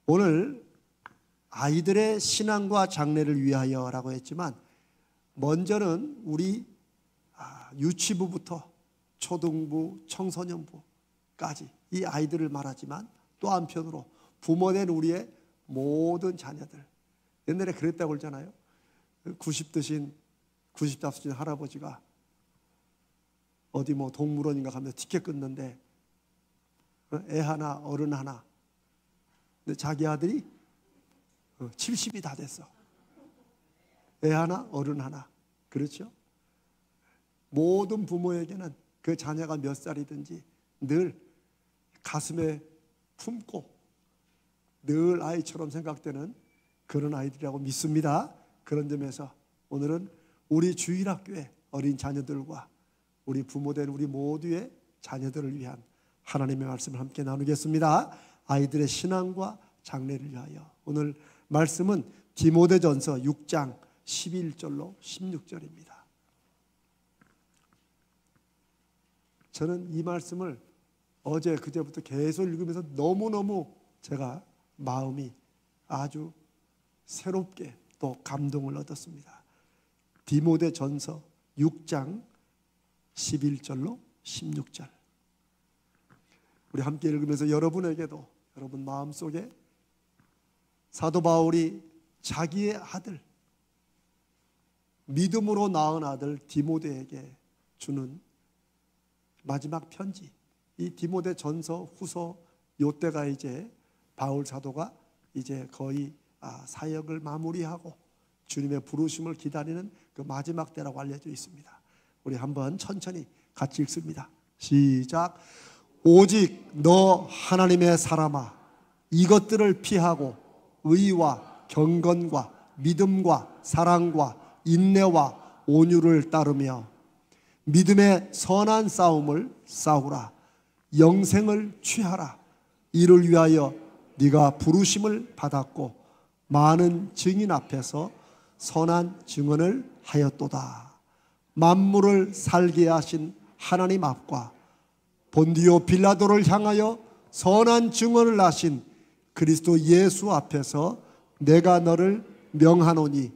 오늘 아이들의 신앙과 장래를 위하여라고 했지만 먼저는 우리 유치부부터 초등부, 청소년부까지 이 아이들을 말하지만 또 한편으로 부모된 우리의 모든 자녀들. 옛날에 그랬다고 그러잖아요. 90다수신 할아버지가 어디 뭐 동물원인가 가면 티켓 끊는데 애 하나 어른 하나, 근데 자기 아들이 70이 다 됐어. 애 하나 어른 하나. 그렇죠? 모든 부모에게는 그 자녀가 몇 살이든지 늘 가슴에 품고 늘 아이처럼 생각되는 그런 아이들이라고 믿습니다. 그런 점에서 오늘은 우리 주일학교의 어린 자녀들과 우리 부모된 우리 모두의 자녀들을 위한 하나님의 말씀을 함께 나누겠습니다. 아이들의 신앙과 장래를 위하여. 오늘 말씀은 디모데전서 6장 11절로 16절입니다. 저는 이 말씀을 어제 그제부터 계속 읽으면서 너무너무 제가 마음이 아주 새롭게 또 감동을 얻었습니다. 디모데전서 6장 11절로 16절. 우리 함께 읽으면서 여러분에게도 여러분 마음속에 사도 바울이 자기의 아들, 믿음으로 낳은 아들 디모데에게 주는 마지막 편지, 이 디모데 전서 후서 요때가 이제 바울 사도가 이제 거의 사역을 마무리하고 주님의 부르심을 기다리는 그 마지막 때라고 알려져 있습니다. 우리 한번 천천히 같이 읽습니다. 시작. 오직 너 하나님의 사람아, 이것들을 피하고 의와 경건과 믿음과 사랑과 인내와 온유를 따르며 믿음의 선한 싸움을 싸우라. 영생을 취하라. 이를 위하여 네가 부르심을 받았고 많은 증인 앞에서 선한 증언을 하였도다. 만물을 살게 하신 하나님 앞과 본디오 빌라도를 향하여 선한 증언을 하신 그리스도 예수 앞에서 내가 너를 명하노니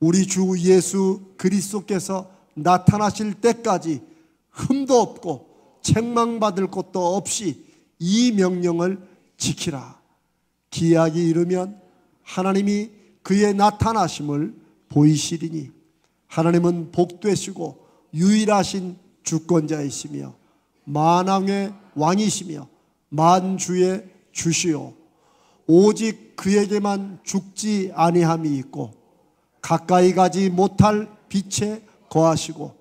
우리 주 예수 그리스도께서 나타나실 때까지 흠도 없고 책망받을 것도 없이 이 명령을 지키라. 기약이 이르면 하나님이 그의 나타나심을 보이시리니 하나님은 복되시고 유일하신 주권자이시며 만왕의 왕이시며 만주의 주시오. 오직 그에게만 죽지 아니함이 있고 가까이 가지 못할 빛에 거하시고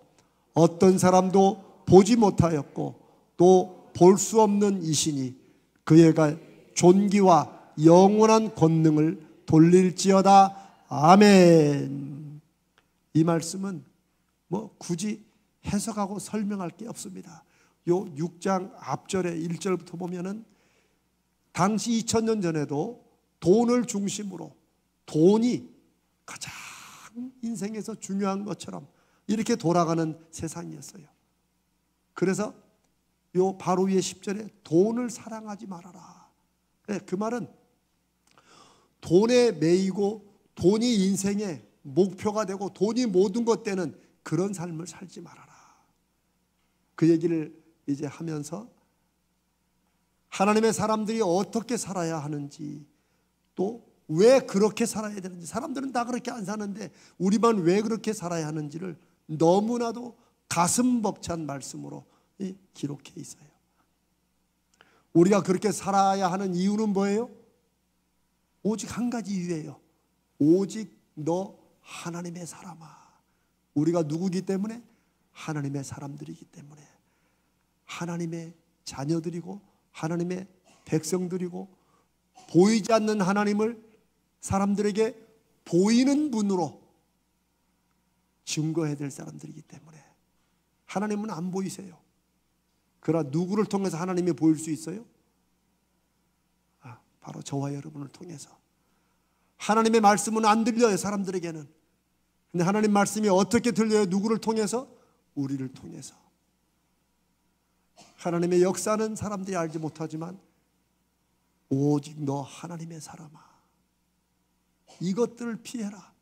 어떤 사람도 보지 못하였고 또 볼 수 없는 이시니 그에게 존귀와 영원한 권능을 돌릴지어다. 아멘. 이 말씀은 뭐 굳이 해석하고 설명할 게 없습니다. 요 6장 앞절에 1절부터 보면은 당시 2000년 전에도 돈을 중심으로 돈이 가장 인생에서 중요한 것처럼 이렇게 돌아가는 세상이었어요. 그래서 요 바로 위에 10절에 돈을 사랑하지 말아라. 네, 그 말은 돈에 매이고 돈이 인생의 목표가 되고 돈이 모든 것 되는 그런 삶을 살지 말아라. 그 얘기를 이제 하면서 하나님의 사람들이 어떻게 살아야 하는지 또 왜 그렇게 살아야 되는지, 사람들은 다 그렇게 안 사는데 우리만 왜 그렇게 살아야 하는지를 너무나도 가슴 벅찬 말씀으로 기록해 있어요. 우리가 그렇게 살아야 하는 이유는 뭐예요? 오직 한 가지 이유예요. 오직 너 하나님의 사람아. 우리가 누구기 때문에? 하나님의 사람들이기 때문에, 하나님의 자녀들이고 하나님의 백성들이고 보이지 않는 하나님을 사람들에게 보이는 분으로 증거해야 될 사람들이기 때문에. 하나님은 안 보이세요. 그러나 누구를 통해서 하나님이 보일 수 있어요? 바로 저와 여러분을 통해서. 하나님의 말씀은 안 들려요, 사람들에게는. 근데 하나님 말씀이 어떻게 들려요? 누구를 통해서? 우리를 통해서. 하나님의 역사는 사람들이 알지 못하지만 오직 너 하나님의 사람아, 이것들을 피해라.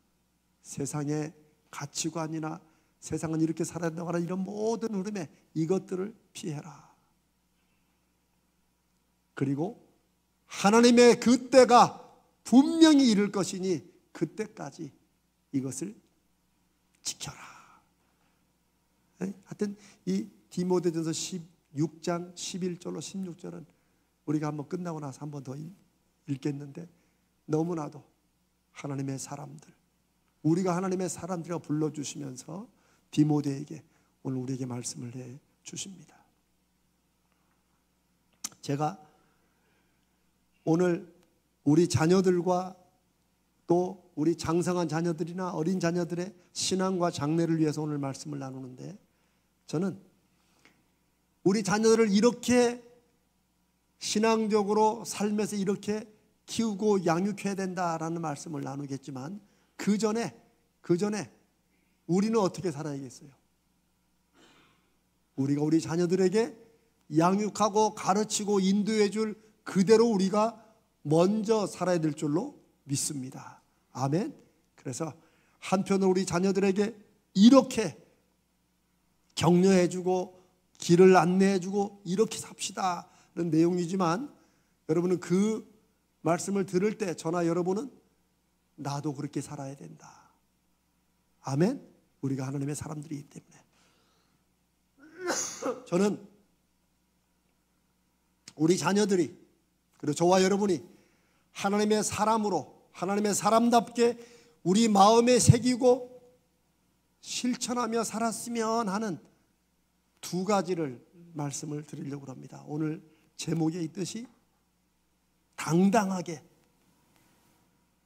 세상의 가치관이나 세상은 이렇게 살아야 된다고 하는 이런 모든 흐름에 이것들을 피해라. 그리고 하나님의 그 때가 분명히 이를 것이니 그때까지 이것을 지켜라. 하여튼 이 디모데전서 16장 11절로 16절은 우리가 한번 끝나고 나서 한번 더 읽겠는데, 너무나도 하나님의 사람들, 우리가 하나님의 사람들이라고 불러주시면서 디모데에게 오늘 우리에게 말씀을 해 주십니다. 제가 오늘 우리 자녀들과 또 우리 장성한 자녀들이나 어린 자녀들의 신앙과 장래를 위해서 오늘 말씀을 나누는데, 저는 우리 자녀들을 이렇게 신앙적으로 삶에서 이렇게 키우고 양육해야 된다라는 말씀을 나누겠지만, 그 전에 우리는 어떻게 살아야겠어요? 우리가 우리 자녀들에게 양육하고 가르치고 인도해 줄 그대로 우리가 먼저 살아야 될 줄로 믿습니다. 아멘. 그래서 한편으로 우리 자녀들에게 이렇게 격려해 주고 길을 안내해 주고 이렇게 삽시다는 내용이지만, 여러분은 그 말씀을 들을 때 저나 여러분은 나도 그렇게 살아야 된다. 아멘. 우리가 하나님의 사람들이기 때문에 저는 우리 자녀들이, 그리고 저와 여러분이 하나님의 사람으로, 하나님의 사람답게 우리 마음에 새기고 실천하며 살았으면 하는 두 가지를 말씀을 드리려고 합니다. 오늘 제목에 있듯이 당당하게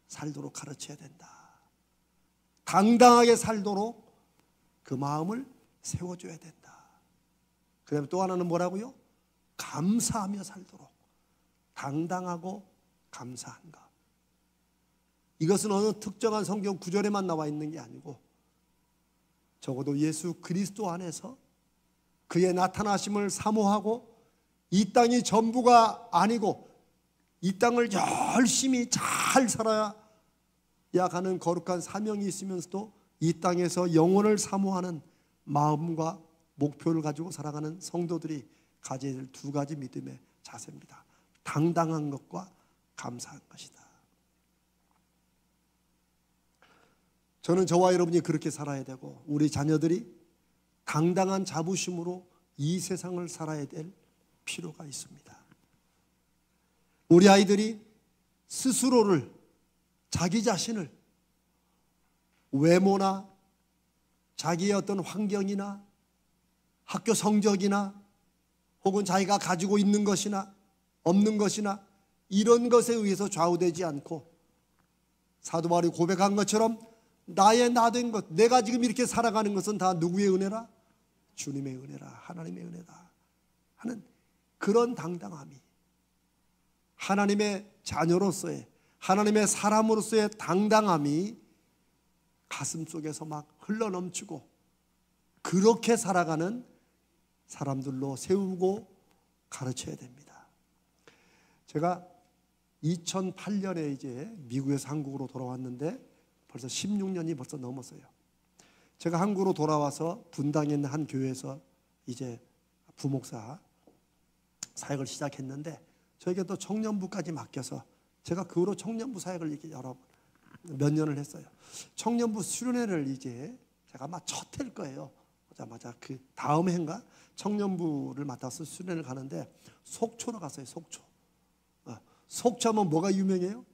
살도록 가르쳐야 된다. 당당하게 살도록 그 마음을 세워줘야 된다. 그 다음에 또 하나는 뭐라고요? 감사하며 살도록. 당당하고 감사한 것. 이것은 어느 특정한 성경 구절에만 나와 있는 게 아니고, 적어도 예수 그리스도 안에서 그의 나타나심을 사모하고 이 땅이 전부가 아니고 이 땅을 열심히 잘 살아야 하는 거룩한 사명이 있으면서도 이 땅에서 영혼을 사모하는 마음과 목표를 가지고 살아가는 성도들이 가져야 될 두 가지 믿음의 자세입니다. 당당한 것과 감사한 것이다. 저는 저와 여러분이 그렇게 살아야 되고, 우리 자녀들이 당당한 자부심으로 이 세상을 살아야 될 필요가 있습니다. 우리 아이들이 스스로를, 자기 자신을 외모나 자기의 어떤 환경이나 학교 성적이나 혹은 자기가 가지고 있는 것이나 없는 것이나 이런 것에 의해서 좌우되지 않고, 사도 바울이 고백한 것처럼 나의 나 된 것, 내가 지금 이렇게 살아가는 것은 다 누구의 은혜라? 주님의 은혜라, 하나님의 은혜다 하는 그런 당당함이, 하나님의 자녀로서의, 하나님의 사람으로서의 당당함이 가슴 속에서 막 흘러넘치고 그렇게 살아가는 사람들로 세우고 가르쳐야 됩니다. 제가 2008년에 이제 미국에서 한국으로 돌아왔는데 벌써 16년이 벌써 넘었어요. 제가 한국으로 돌아와서 분당에 있는 한 교회에서 이제 부목사 사역을 시작했는데, 저에게 또 청년부까지 맡겨서 제가 그 후로 청년부 사역을 이렇게 몇 년을 했어요. 청년부 수련회를 이제 제가 아마 첫 해일 거예요. 오자마자 그 다음 해인가 청년부를 맡아서 수련회를 가는데 속초로 갔어요. 속초. 속초 하면 뭐가 유명해요?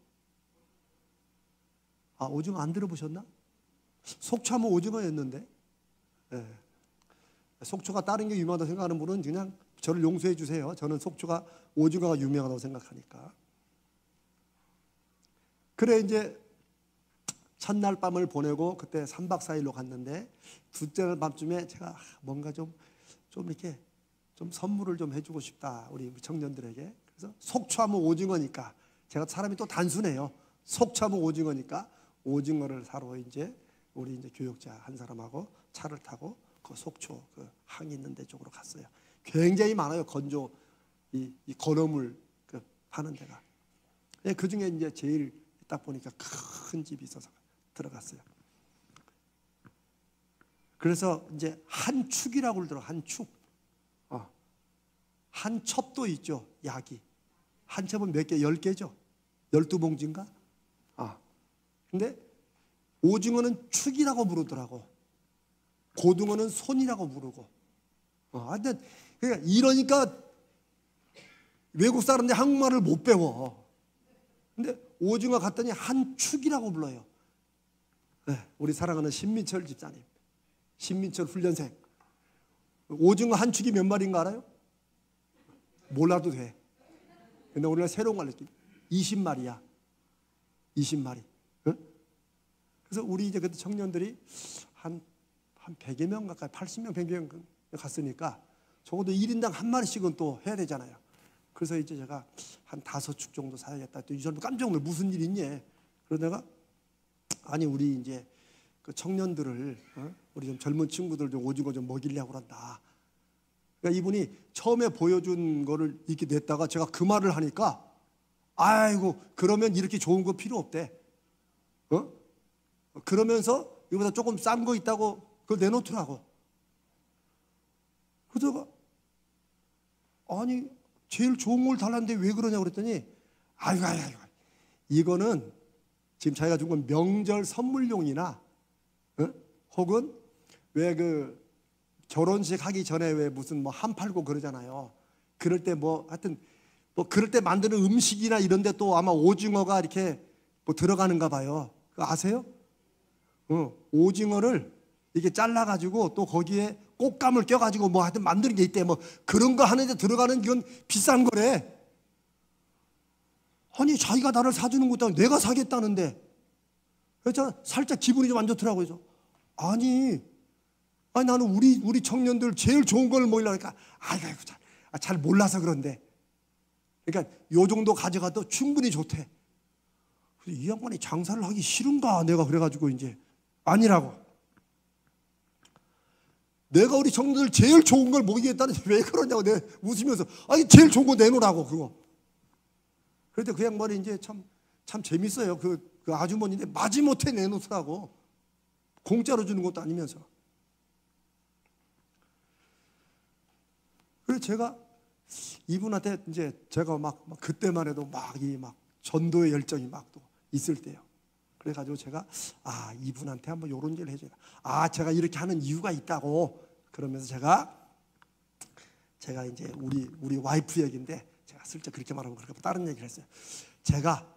오징어 안 들어보셨나? 속초 하면 오징어였는데, 속초가 다른 게 유명하다고 생각하는 분은 그냥 저를 용서해 주세요. 저는 속초가 오징어가 유명하다고 생각하니까. 그래 이제 첫날 밤을 보내고 그때 3박 4일로 갔는데, 둘째 날 밤쯤에 제가 뭔가 좀 이렇게 좀 선물을 좀 해주고 싶다, 우리 청년들에게. 그래서 속초하면 오징어니까, 제가 사람이 또 단순해요. 속초하면 오징어니까 오징어를 사러 이제 우리 이제 교역자 한 사람하고 차를 타고 그 속초 그 항이 있는 데 쪽으로 갔어요. 굉장히 많아요. 건조 이 건어물 그 파는 데가. 그 중에 이제 제일 딱 보니까 큰 집이 있어서 들어갔어요. 그래서 이제 한 축이라고 그러더라고요. 한 축. 한 첩도 있죠. 약이. 한 첩은 몇 개? 10개죠. 12봉지인가? 근데 오징어는 축이라고 부르더라고. 고등어는 손이라고 부르고. 하여튼 그러니까 이러니까 외국 사람들이 한국말을 못 배워. 근데 오징어 갔더니 한 축이라고 불러요. 네, 우리 사랑하는 신민철 집사님, 신민철 훈련생. 오징어 한 축이 몇 마리인가 알아요? 몰라도 돼. 근데 우리가 새로운 걸 느끼. 20마리야. 20마리. 응? 그래서 우리 이제 그때 청년들이 한 100여 명 가까이, 80명, 100명 갔으니까 적어도 1인당 한 마리씩은 또 해야 되잖아요. 그래서 이제 제가 한 5축 정도 사야겠다. 또 이 사람 깜짝 놀래. 무슨 일 있니? 그러다가 아니 우리 이제 그 청년들을 우리 좀 젊은 친구들 좀 오징어 좀 먹이려고 그런다. 그러니까 이분이 처음에 보여준 거를 이렇게 냈다가 제가 그 말을 하니까 아이고 그러면 이렇게 좋은 거 필요 없대. 그러면서 이거보다 조금 싼 거 있다고 그걸 내놓더라고. 그러다가 아니 제일 좋은 걸 달라는데 왜 그러냐고 그랬더니 아이고 이거는 지금 자기가 준 건 명절 선물용이나 혹은 왜 그 결혼식 하기 전에 왜 무슨 뭐 한 팔고 그러잖아요. 그럴 때 뭐 하여튼 뭐 그럴 때 만드는 음식이나 이런 데 또 아마 오징어가 이렇게 뭐 들어가는가 봐요. 그거 아세요? 오징어를 이렇게 잘라가지고 또 거기에 꽃감을 껴가지고 뭐 하여튼 만드는 게 있대. 뭐 그런 거 하는데 들어가는 건 비싼 거래. 아니 자기가 나를 사주는 것도 아니고 내가 사겠다는데. 그래서 살짝 기분이 좀 안 좋더라고요. 그래서 아니 나는 우리 청년들 제일 좋은 걸 먹이려고 하니까 아이고 잘 몰라서 그런데. 그러니까 요 정도 가져가도 충분히 좋대. 이 양반이 장사를 하기 싫은가 내가 그래가지고 이제 아니라고. 내가 우리 청년들 제일 좋은 걸 먹이겠다는데 왜 그러냐고 내가 웃으면서 아니 제일 좋은 거 내놓으라고 그거. 그런데 그 양반이 이제 참 재밌어요. 그 아주머니인데 마지못해 내놓더라고. 공짜로 주는 것도 아니면서. 그래서 제가 이분한테 이제 제가 막 그때만 해도 막 전도의 열정이 막 또 있을 때요. 그래가지고 제가 이분한테 한번 요런 일을 해줘야 제가 이렇게 하는 이유가 있다고. 그러면서 제가 이제 우리 와이프 얘기인데 제가 슬쩍 그렇게 말하면 그렇게 다른 얘기를 했어요. 제가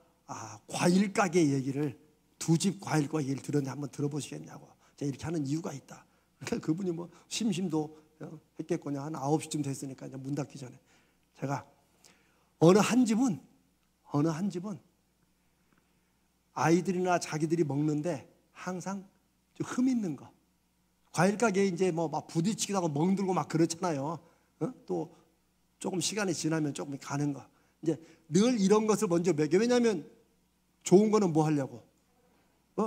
과일 가게 얘기를 2집 과일 가게 얘기를 들었는데 한번 들어보시겠냐고. 제가 이렇게 하는 이유가 있다. 그러니까 그분이 뭐 심심도 했겠거냐. 한 9시쯤 됐으니까 이제 문 닫기 전에 제가 어느 한 집은 아이들이나 자기들이 먹는데 항상 좀 흠 있는 거. 과일 가게에 이제 뭐 막 부딪히기도 하고 멍들고 막 그렇잖아요. 또 조금 시간이 지나면 조금 가는 거. 이제 늘 이런 것을 먼저 먹여. 왜냐하면 좋은 거는 뭐 하려고?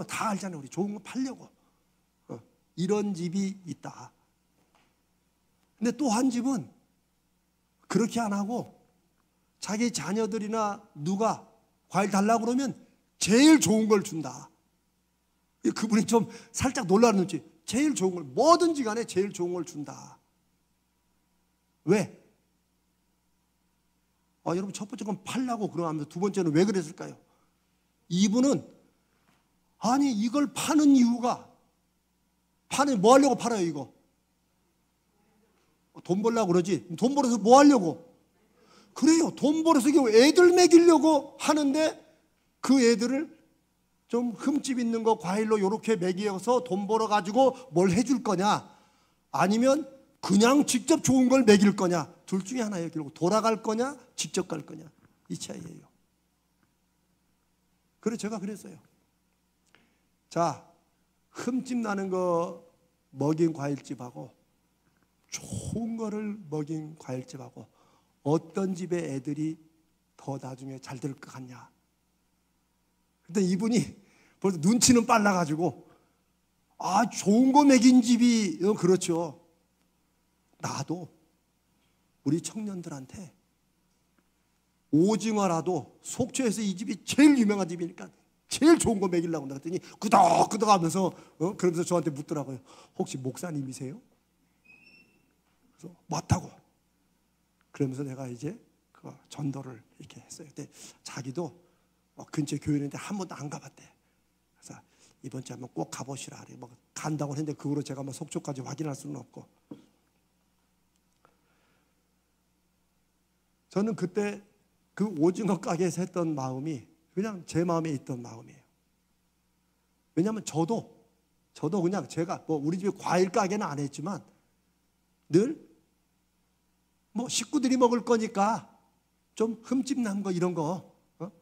다 알잖아요. 우리 좋은 거 팔려고. 이런 집이 있다. 근데 또 한 집은 그렇게 안 하고 자기 자녀들이나 누가 과일 달라고 그러면 제일 좋은 걸 준다. 그분이 좀 살짝 놀라는지 제일 좋은 걸 뭐든지 간에 제일 좋은 걸 준다. 왜? 여러분 첫 번째 건 팔라고 그러면서 두 번째는 왜 그랬을까요? 이분은 아니 이걸 파는 이유가 뭐 하려고 팔아요 이거? 돈 벌려고 그러지. 돈 벌어서 뭐 하려고? 그래요. 돈 벌어서 애들 먹이려고 하는데 그 애들을 좀 흠집 있는 거 과일로 이렇게 먹여서 돈 벌어가지고 뭘 해줄 거냐? 아니면 그냥 직접 좋은 걸 먹일 거냐? 둘 중에 하나예요. 결국 돌아갈 거냐? 직접 갈 거냐? 이 차이예요. 그래서 제가 그랬어요. 자, 흠집 나는 거 먹인 과일집하고 좋은 거를 먹인 과일집하고 어떤 집의 애들이 더 나중에 잘 될 것 같냐? 근데 이분이 벌써 눈치는 빨라가지고 좋은 거 먹인 집이 그렇죠. 나도 우리 청년들한테 오징어라도 속초에서 이 집이 제일 유명한 집이니까 제일 좋은 거 먹이려고 그랬더니 끄덕끄덕 하면서 그러면서 저한테 묻더라고요. 혹시 목사님이세요? 그래서 맞다고. 그러면서 내가 이제 그 전도를 이렇게 했어요. 근데 자기도 근처 교회인데 한 번도 안 가봤대. 그래서 이번 주에 한번 꼭 가보시라. 뭐 간다고 했는데 그거로 제가 뭐 속초까지 확인할 수는 없고. 저는 그때 그 오징어 가게에서 했던 마음이 그냥 제 마음에 있던 마음이에요. 왜냐하면 저도 그냥 제가 뭐 우리 집에 과일 가게는 안 했지만 늘 뭐 식구들이 먹을 거니까 좀 흠집 난 거 이런 거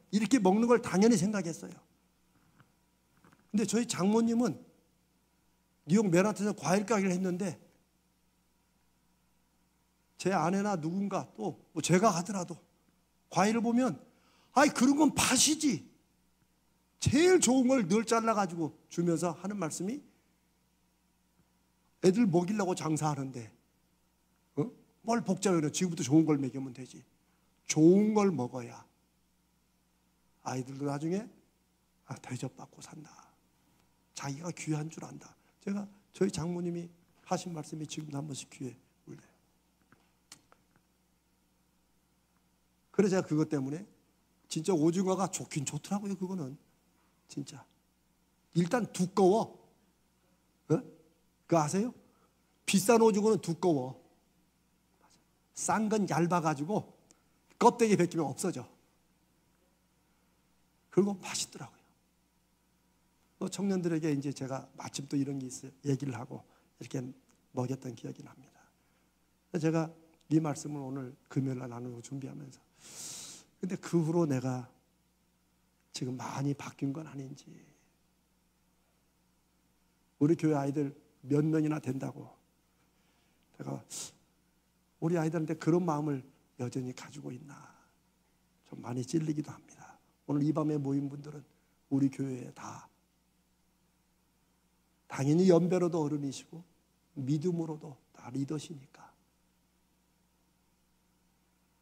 이렇게 먹는 걸 당연히 생각했어요. 근데 저희 장모님은 뉴욕 맨하탄에서 과일 가게를 했는데 제 아내나 누군가 또 뭐 제가 하더라도 과일을 보면 아이 그런 건 팥이지. 제일 좋은 걸 늘 잘라가지고 주면서 하는 말씀이 애들 먹이려고 장사하는데 뭘 복잡해 그래. 지금부터 좋은 걸 먹이면 되지. 좋은 걸 먹어야 아이들도 나중에 대접받고 산다. 자기가 귀한 줄 안다. 제가 저희 장모님이 하신 말씀이 지금도 한 번씩 귀에 울려요. 그래서 제가 그것 때문에 진짜 오징어가 좋긴 좋더라고요. 그거는 진짜 일단 두꺼워. 그거 아세요? 비싼 오징어는 두꺼워. 싼 건 얇아가지고 껍데기 벗기면 없어져. 그리고 맛있더라고요. 청년들에게 이제 제가 마침 또 이런 게 있어요. 얘기를 하고 이렇게 먹였던 기억이 납니다. 제가 이 말씀을 오늘 금요일날 나누고 준비하면서 근데 그 후로 내가 지금 많이 바뀐 건 아닌지. 우리 교회 아이들 몇 명이나 된다고 내가 우리 아이들한테 그런 마음을 여전히 가지고 있나 좀 많이 찔리기도 합니다. 오늘 이 밤에 모인 분들은 우리 교회에 다 당연히 연배로도 어른이시고 믿음으로도 다 리더시니까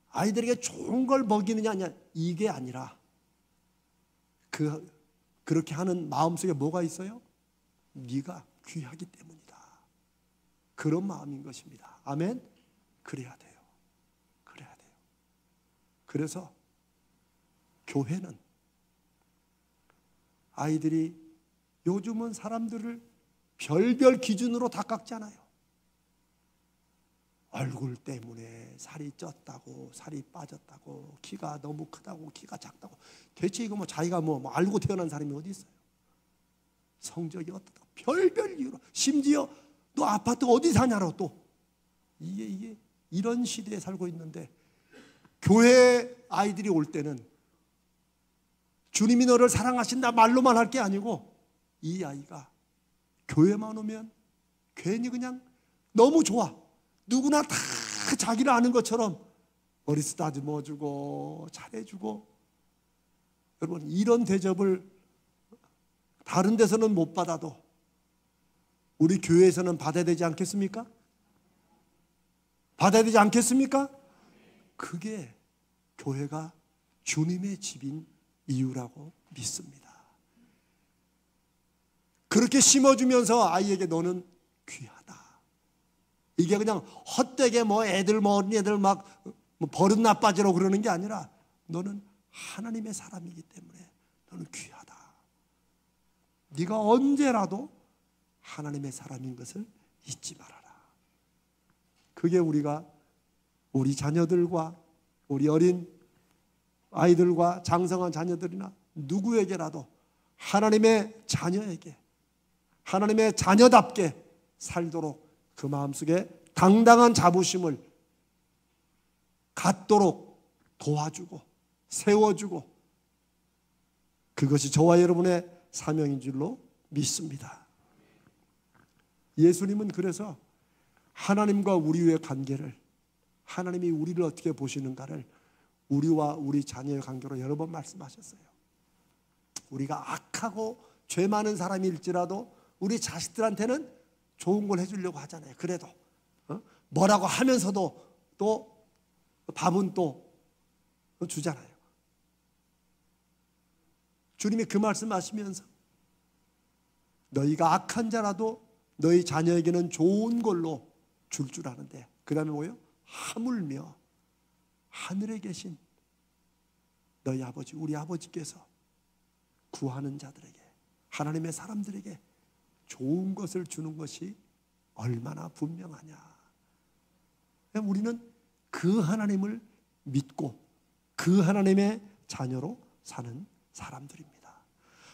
아이들에게 좋은 걸 먹이느냐 아니냐 이게 아니라 그렇게 하는 마음속에 뭐가 있어요? 네가 귀하기 때문이다. 그런 마음인 것입니다. 아멘. 그래야 돼요. 그래야 돼요. 그래서 교회는 아이들이 요즘은 사람들을 별별 기준으로 다 깎잖아요. 얼굴 때문에 살이 쪘다고 살이 빠졌다고 키가 너무 크다고 키가 작다고 대체 이거 뭐 자기가 뭐 알고 태어난 사람이 어디 있어요? 성적이 어떻다고 별별 이유로 심지어 너 아파트 어디 사냐로 또 이게 이런 시대에 살고 있는데 교회 아이들이 올 때는 주님이 너를 사랑하신다 말로만 할 게 아니고 이 아이가 교회만 오면 괜히 그냥 너무 좋아. 누구나 다 자기를 아는 것처럼 머리 쓰다듬어주고 잘해주고 여러분 이런 대접을 다른 데서는 못 받아도 우리 교회에서는 받아야 되지 않겠습니까? 받아야 되지 않겠습니까? 그게 교회가 주님의 집인 이유라고 믿습니다. 그렇게 심어주면서 아이에게 너는 귀하다. 이게 그냥 헛되게 뭐 애들 뭐 어린애들 막 버릇 나빠지라고 그러는 게 아니라 너는 하나님의 사람이기 때문에 너는 귀하다. 네가 언제라도 하나님의 사람인 것을 잊지 말아라. 그게 우리가 우리 자녀들과 우리 어린 아이들과 장성한 자녀들이나 누구에게라도 하나님의 자녀에게 하나님의 자녀답게 살도록 그 마음속에 당당한 자부심을 갖도록 도와주고 세워주고 그것이 저와 여러분의 사명인 줄로 믿습니다. 예수님은 그래서 하나님과 우리의 관계를 하나님이 우리를 어떻게 보시는가를 우리와 우리 자녀의 관계로 여러 번 말씀하셨어요. 우리가 악하고 죄 많은 사람일지라도 우리 자식들한테는 좋은 걸 해주려고 하잖아요. 그래도 뭐라고 하면서도 또 밥은 또 주잖아요. 주님이 그 말씀하시면서 너희가 악한 자라도 너희 자녀에게는 좋은 걸로 줄 줄 아는데, 그 다음에 뭐예요? 하물며 하늘에 계신 너희 아버지, 우리 아버지께서 구하는 자들에게, 하나님의 사람들에게 좋은 것을 주는 것이 얼마나 분명하냐. 우리는 그 하나님을 믿고 그 하나님의 자녀로 사는 사람들입니다.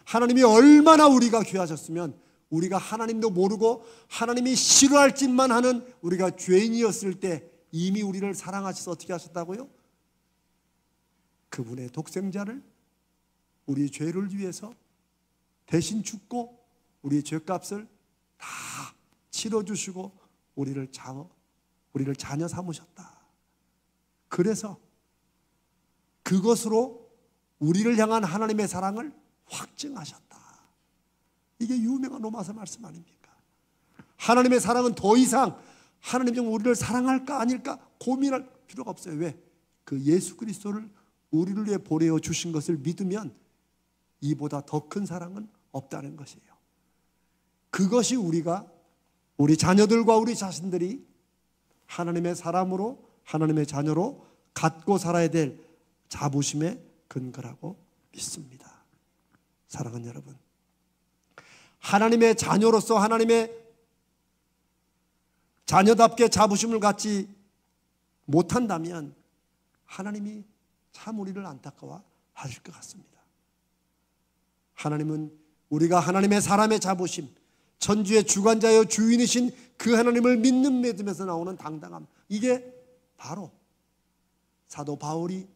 하나님이 얼마나 우리가 귀하셨으면 우리가 하나님도 모르고 하나님이 싫어할 짓만 하는 우리가 죄인이었을 때 이미 우리를 사랑하셔서 어떻게 하셨다고요? 그분의 독생자를 우리 죄를 위해서 대신 죽고 우리의 죄값을 다 치러주시고 우리를 자녀 삼으셨다. 그래서 그것으로 우리를 향한 하나님의 사랑을 확증하셨다. 이게 유명한 로마서 말씀 아닙니까? 하나님의 사랑은 더 이상 하나님 좀 우리를 사랑할까 아닐까 고민할 필요가 없어요. 왜? 그 예수 그리스도를 우리를 위해 보내어 주신 것을 믿으면 이보다 더 큰 사랑은 없다는 것이에요. 그것이 우리 자녀들과 우리 자신들이 하나님의 사람으로, 하나님의 자녀로 갖고 살아야 될 자부심의 근거라고 믿습니다. 사랑하는 여러분, 하나님의 자녀로서 하나님의 자녀답게 자부심을 갖지 못한다면 하나님이 참 우리를 안타까워 하실 것 같습니다. 하나님은 우리가 하나님의 사람의 자부심, 천주의 주관자여 주인이신 그 하나님을 믿음에서 나오는 당당함, 이게 바로 사도 바울이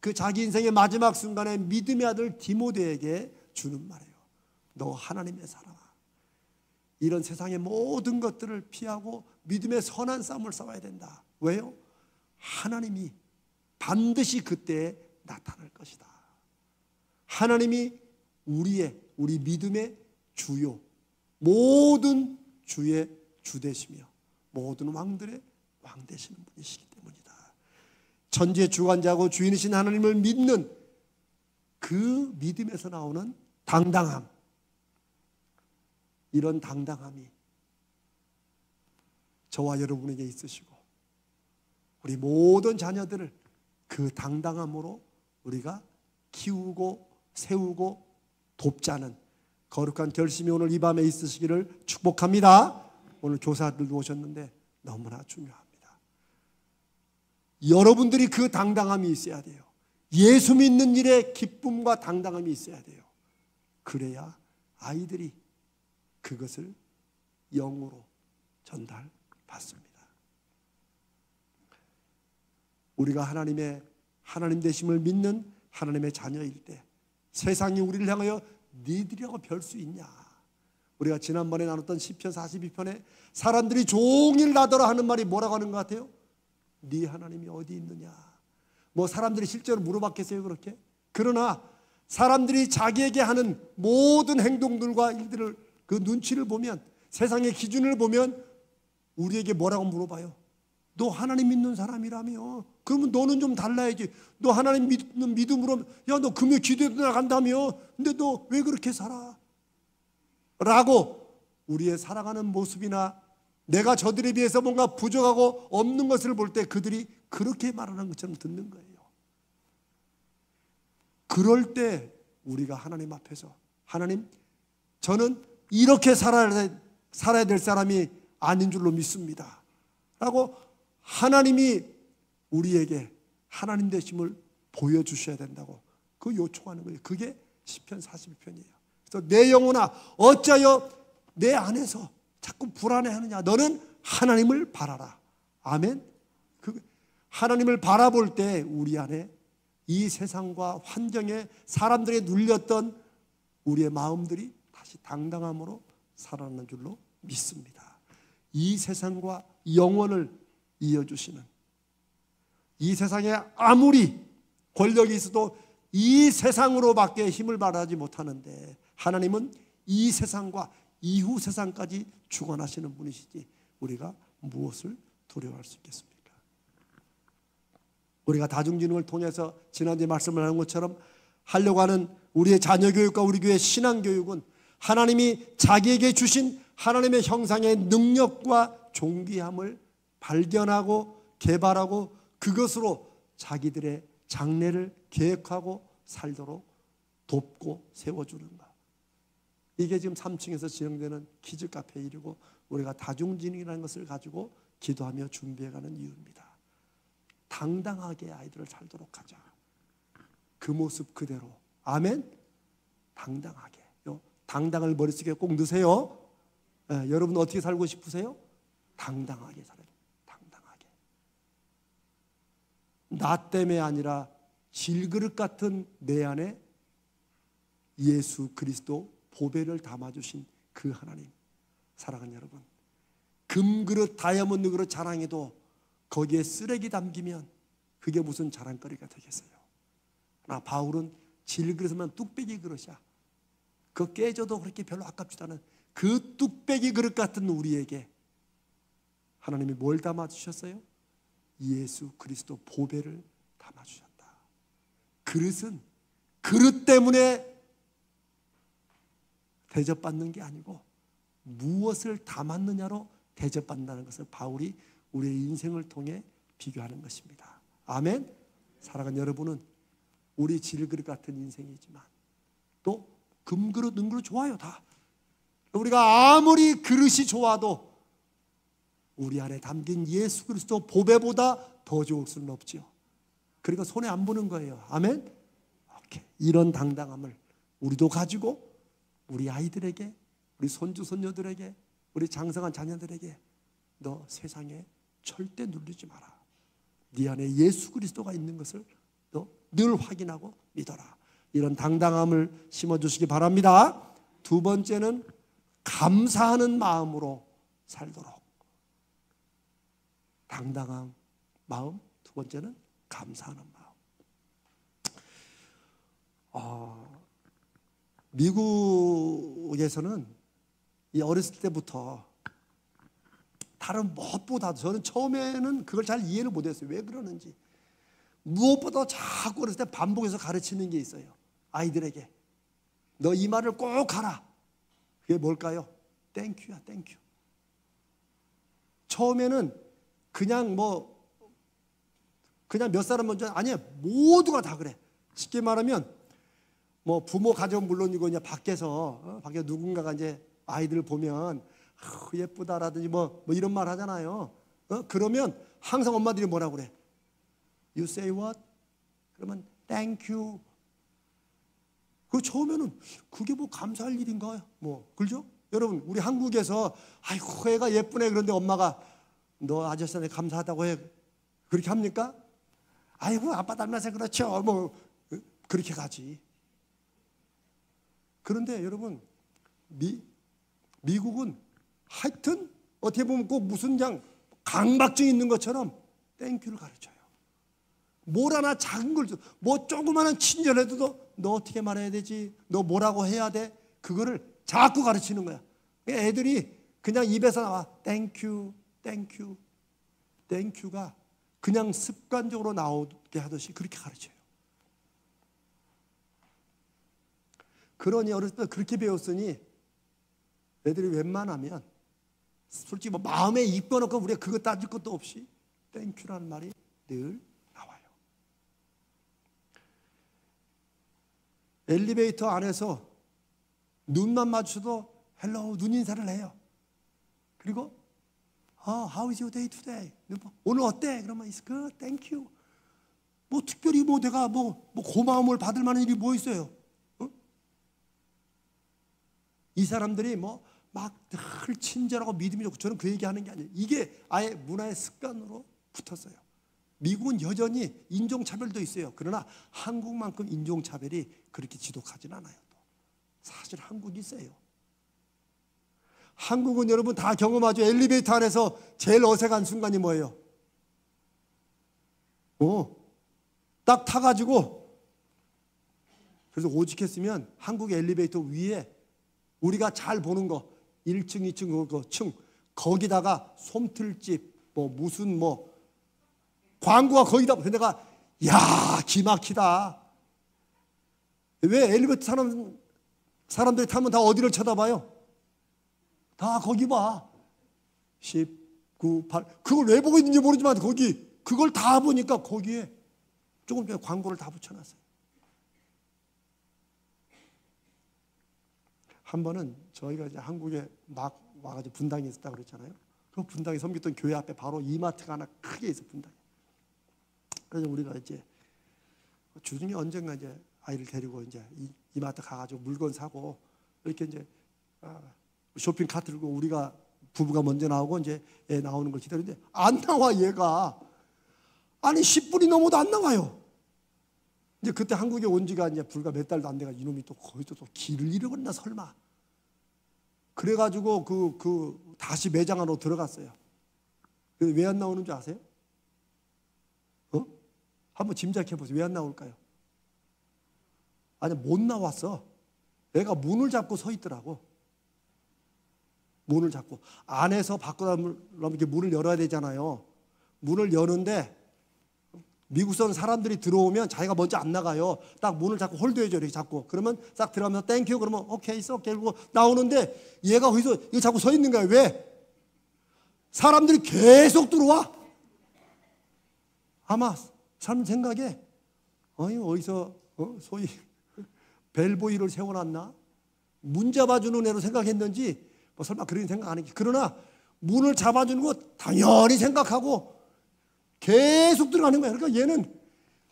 그 자기 인생의 마지막 순간에 믿음의 아들 디모데에게 주는 말이에요. 너 하나님의 사람아, 이런 세상의 모든 것들을 피하고 믿음의 선한 싸움을 싸워야 된다. 왜요? 하나님이 반드시 그때에 나타날 것이다. 하나님이 우리 믿음의 주요, 모든 주의 주 되시며 모든 왕들의 왕 되시는 분이시기 때문이다. 천지의 주관자고 주인이신 하나님을 믿는 그 믿음에서 나오는 당당함, 이런 당당함이 저와 여러분에게 있으시고 우리 모든 자녀들을 그 당당함으로 우리가 키우고 세우고 돕자는 거룩한 결심이 오늘 이 밤에 있으시기를 축복합니다. 오늘 교사들도 오셨는데 너무나 중요합니다. 여러분들이 그 당당함이 있어야 돼요. 예수 믿는 일에 기쁨과 당당함이 있어야 돼요. 그래야 아이들이 그것을 영으로 전달받습니다. 우리가 하나님 되심을 믿는 하나님의 자녀일 때 세상이 우리를 향하여 니들이라고 별 수 있냐? 우리가 지난번에 나눴던 시편 42편에 사람들이 종일 나더러 하는 말이 뭐라고 하는 것 같아요? 네 하나님이 어디 있느냐? 뭐 사람들이 실제로 물어봤겠어요 그렇게? 그러나 사람들이 자기에게 하는 모든 행동들과 일들을 그 눈치를 보면, 세상의 기준을 보면 우리에게 뭐라고 물어봐요? 너 하나님 믿는 사람이라며? 그러면 너는 좀 달라야지. 너 하나님 믿는 믿음으로, 야 너 금요 기도에 나간다며? 근데 너 왜 그렇게 살아? 라고 우리의 살아가는 모습이나 내가 저들에 비해서 뭔가 부족하고 없는 것을 볼 때 그들이 그렇게 말하는 것처럼 듣는 거예요. 그럴 때 우리가 하나님 앞에서, 하나님, 저는 이렇게 살아야 될 사람이 아닌 줄로 믿습니다 라고 하나님이 우리에게 하나님 되심을 보여주셔야 된다고 그 요청하는 거예요. 그게 시편 41편이에요. 그래서 내 영혼아 어찌하여 내 안에서 자꾸 불안해하느냐? 너는 하나님을 바라라. 아멘. 하나님을 바라볼 때 우리 안에 이 세상과 환경에 사람들에 눌렸던 우리의 마음들이 다시 당당함으로 살아나는 줄로 믿습니다. 이 세상과 영원을 이어주시는, 이 세상에 아무리 권력이 있어도 이 세상으로밖에 힘을 발휘하지 못하는데 하나님은 이 세상과 이후 세상까지 주관하시는 분이시지 우리가 무엇을 두려워할 수 있겠습니까? 우리가 다중지능을 통해서 지난주에 말씀을 하는 것처럼 하려고 하는 우리의 자녀 교육과 우리 교회의 신앙 교육은 하나님이 자기에게 주신 하나님의 형상의 능력과 존귀함을 발견하고 개발하고 그것으로 자기들의 장래를 계획하고 살도록 돕고 세워주는 것. 이게 지금 3층에서 진행되는 키즈 카페 일이고 우리가 다중지능이라는 것을 가지고 기도하며 준비해가는 이유입니다. 당당하게 아이들을 살도록 하자. 그 모습 그대로. 아멘. 당당하게. 당당을 머릿속에 꼭 넣으세요. 여러분 어떻게 살고 싶으세요? 당당하게 살아요. 당당하게. 나 때문에 아니라 질그릇 같은 내 안에 예수 그리스도 보배를 담아주신 그 하나님. 사랑하는 여러분, 금그릇 다이아몬드 그릇 자랑해도 거기에 쓰레기 담기면 그게 무슨 자랑거리가 되겠어요? 나 바울은 질그릇이면 뚝배기 그릇이야. 그거 깨져도 그렇게 별로 아깝지도 않은 그 뚝배기 그릇 같은 우리에게 하나님이 뭘 담아주셨어요? 예수 그리스도 보배를 담아주셨다. 그릇은 그릇 때문에 대접받는 게 아니고 무엇을 담았느냐로 대접받는다는 것을 바울이 우리의 인생을 통해 비교하는 것입니다. 아멘. 사랑하는 여러분은 우리 질그릇 같은 인생이지만 또 금그릇, 은그릇 좋아요. 다 우리가 아무리 그릇이 좋아도 우리 안에 담긴 예수 그리스도 보배보다 더 좋을 수는 없지요. 그러니까 손에 안 보는 거예요. 아멘. 오케이. 이런 당당함을 우리도 가지고 우리 아이들에게, 우리 손주 손녀들에게, 우리 장성한 자녀들에게 너 세상에 절대 눌리지 마라. 네 안에 예수 그리스도가 있는 것을 너 늘 확인하고 믿어라. 이런 당당함을 심어주시기 바랍니다. 두 번째는 감사하는 마음으로 살도록. 당당한 마음. 두 번째는 감사하는 마음. 미국에서는 이 어렸을 때부터 다른 무엇보다도 저는 처음에는 그걸 잘 이해를 못했어요. 왜 그러는지. 무엇보다 자꾸 어렸을 때 반복해서 가르치는 게 있어요. 아이들에게. 너 이 말을 꼭 하라. 그게 뭘까요? 땡큐야, 땡큐. 처음에는 그냥 그냥 몇 사람 먼저 아니야. 모두가 다 그래. 쉽게 말하면 부모 가족은 물론이고 이제 밖에서 누군가가 이제 아이들을 보면 예쁘다라든지 이런 말 하잖아요. 그러면 항상 엄마들이 뭐라고 그래? You say what? 그러면 thank you. 그 처음에는 그게 감사할 일인가요? 그렇죠? 여러분 우리 한국에서 아이고 애가 예쁘네 그런데 엄마가 너 아저씨한테 감사하다고 해 그렇게 합니까? 아이고 아빠 닮아서 그렇죠. 그렇게 가지. 그런데 여러분 미국은 하여튼 어떻게 보면 꼭 무슨 강박증이 있는 것처럼 땡큐를 가르쳐요. 뭘 하나 작은 걸 조그마한 친절해도 너 어떻게 말해야 되지? 너 뭐라고 해야 돼? 그거를 자꾸 가르치는 거야. 애들이 그냥 입에서 나와 땡큐 땡큐 땡큐가 그냥 습관적으로 나오게 하듯이 그렇게 가르쳐요. 그러니 어렸을 때 그렇게 배웠으니 애들이 웬만하면 솔직히 마음에 입혀놓고 우리가 그거 따질 것도 없이 땡큐라는 말이 늘 나와요. 엘리베이터 안에서 눈만 마주쳐도 헬로 눈 인사를 해요. 그리고 How is your day today? 오늘 어때? 그러면 It's good, thank you. 특별히 내가 고마움을 받을 만한 일이 뭐 있어요? 이 사람들이 막 늘 친절하고 믿음이 좋고 저는 그 얘기하는 게 아니에요. 이게 아예 문화의 습관으로 붙었어요. 미국은 여전히 인종차별도 있어요. 그러나 한국만큼 인종차별이 그렇게 지독하진 않아요. 사실 한국이 세요. 한국은 여러분 다 경험하죠. 엘리베이터 안에서 제일 어색한 순간이 뭐예요? 딱 타가지고 그래서 오직했으면 한국의 엘리베이터 위에 우리가 잘 보는 거 1층, 2층, 그 층 거기다가 솜틀집 무슨 광고가 거기다 내가 야, 기막히다. 왜 엘리베이터 타는 사람들이 타면 다 어디를 쳐다봐요? 다 거기 봐. 10, 9, 8. 그걸 왜 보고 있는지 모르지만 그걸 다 보니까 거기에 조금 전에 광고를 다 붙여놨어요. 한 번은 저희가 이제 한국에 막 와가지고 분당에 있었다 그랬잖아요. 그 분당에 섬겼던 교회 앞에 바로 이마트가 하나 크게 있어, 분당에. 그래서 우리가 이제 주중에 언젠가 이제 아이를 데리고 이제 이마트 가가지고 물건 사고 이렇게 이제 쇼핑 카트 들고 우리가 부부가 먼저 나오고 이제 애 나오는 걸 기다리는데 안 나와, 얘가. 아니 10분이 넘어도 안 나와요. 이제 그때 한국에 온 지가 이제 불과 몇 달도 안 돼가지고 이놈이 또 거기서 또 길을 잃어버렸나 설마. 그래가지고 다시 매장 안으로 들어갔어요. 왜 안 나오는 줄 아세요? 한번 짐작해 보세요. 왜 안 나올까요? 아니, 못 나왔어. 애가 문을 잡고 서 있더라고. 문을 잡고. 안에서 밖으로 이렇게 문을 열어야 되잖아요. 문을 여는데 미국선 사람들이 들어오면 자기가 먼저 안 나가요. 딱 문을 잡고 홀드해줘, 이렇게 잡고. 그러면 딱 들어가면서 땡큐 그러면 오케이 있어, 오케이 그러고 나오는데 얘가 거기서 이거 자꾸 서 있는 거야. 왜? 사람들이 계속 들어와. 아마 사람 생각에 어디서 소위 벨보이를 세워놨나? 문 잡아주는 애로 생각했는지 뭐 설마 그런 생각 안 했지. 그러나 문을 잡아주는 거 당연히 생각하고 계속 들어가는 거야. 그러니까 얘는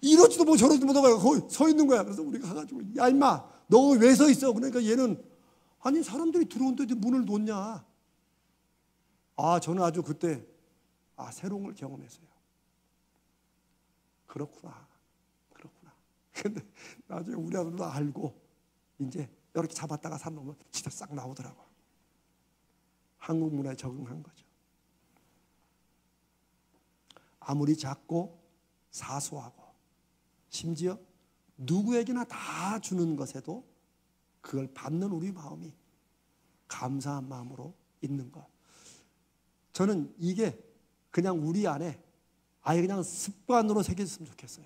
이러지도 못 저러지도 못하고 거기 서 있는 거야. 그래서 우리가 가가지고 야 임마 너 왜 서 있어? 그러니까 얘는 아니 사람들이 들어오는데 문을 놓냐. 저는 아주 그때 새로운 걸 경험했어요. 그렇구나. 근데 나중에 우리 아들도 알고 이제 이렇게 잡았다가 산 놈은 진짜 싹 나오더라고. 한국 문화에 적응한 거죠. 아무리 작고 사소하고 심지어 누구에게나 다 주는 것에도 그걸 받는 우리 마음이 감사한 마음으로 있는 것. 저는 이게 그냥 우리 안에 아예 그냥 습관으로 새겨졌으면 좋겠어요.